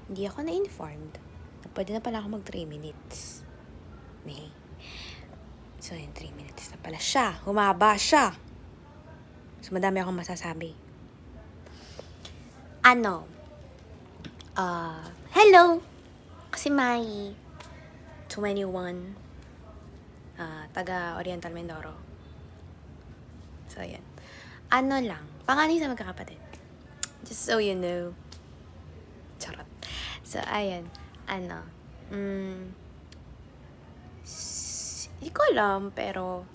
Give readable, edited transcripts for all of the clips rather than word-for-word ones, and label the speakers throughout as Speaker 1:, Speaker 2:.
Speaker 1: hindi ako na-informed na pwede na pala ako mag 3 minutes. Nee. So, yun, 3 minutes na pala siya. Humaba siya. So, madami akong masasabi. Hello! Kasi Mai, 21, taga Oriental Mindoro. So, yun. Panganay sa magkakapatid. Just so you know. Charot. So, ayan. Hindi ko alam, pero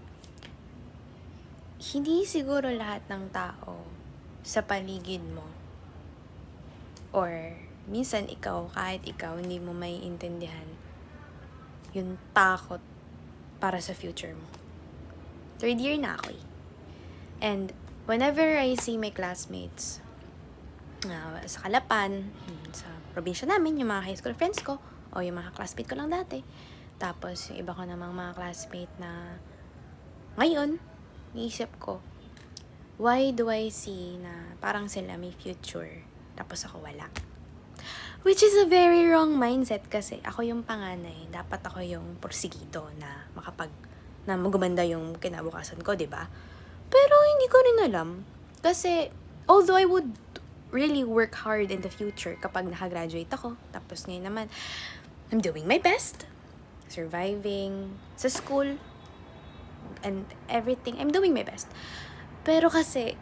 Speaker 1: hindi siguro lahat ng tao sa paligid mo or minsan kahit ikaw, hindi mo may intindihan yung takot para sa future mo. 3rd year na ako eh. And whenever I see my classmates sa Calapan, sa probinsya namin, yung mga high school friends ko, o yung mga classmate ko lang dati, tapos yung iba ko namang mga classmate na ngayon, iisip ko, why do I see na parang sila may future, tapos ako wala? Which is a very wrong mindset kasi ako yung panganay, dapat ako yung porsigido na na magumanda yung kinabukasan ko, 'di ba? Pero hindi ko rin alam kasi although I would really work hard in the future kapag nakagraduate ako, tapos ngayon naman I'm doing my best, surviving sa school and everything, I'm doing my best. Pero kasi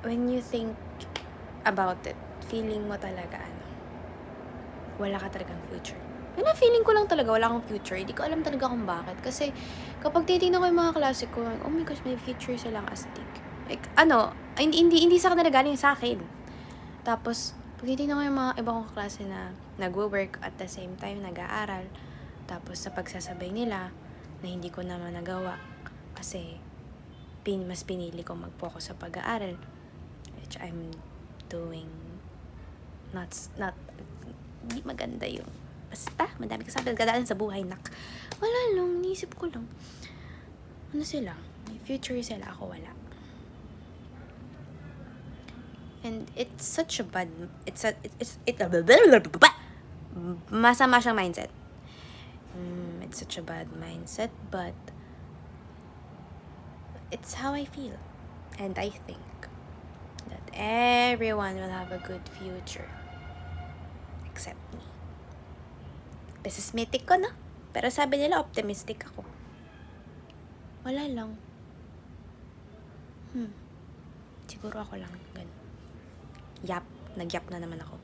Speaker 1: when you think about it, feeling mo talaga wala ka talagang future. Feeling ko lang talaga wala akong future. Hindi ko alam talaga kung bakit. Kasi kapag titignan ko yung mga klase ko, oh my gosh, may future silang astig. Like, hindi sa kanila galing sa akin. Tapos, pag titignan ko yung mga iba kong klase na nagwo-work at the same time nag-aaral, tapos sa pagsasabay nila na hindi ko naman nagawa kasi mas pinili ko mag-focus sa pag-aaral, which I'm doing hindi maganda yung basta, madami kasabi gadaan sa buhay, nak. Wala lang, niisip ko lang. Sila? May future sila, ako wala. And it's such a bad, masama siyang mindset. It's such a bad mindset, but it's how I feel. And I think that everyone will have a good future. Except me. Pessimistic ko, no? Pero sabi nila, optimistic ako. Wala lang. Siguro ako lang. Ganun. Yap. Nag-yap na naman ako.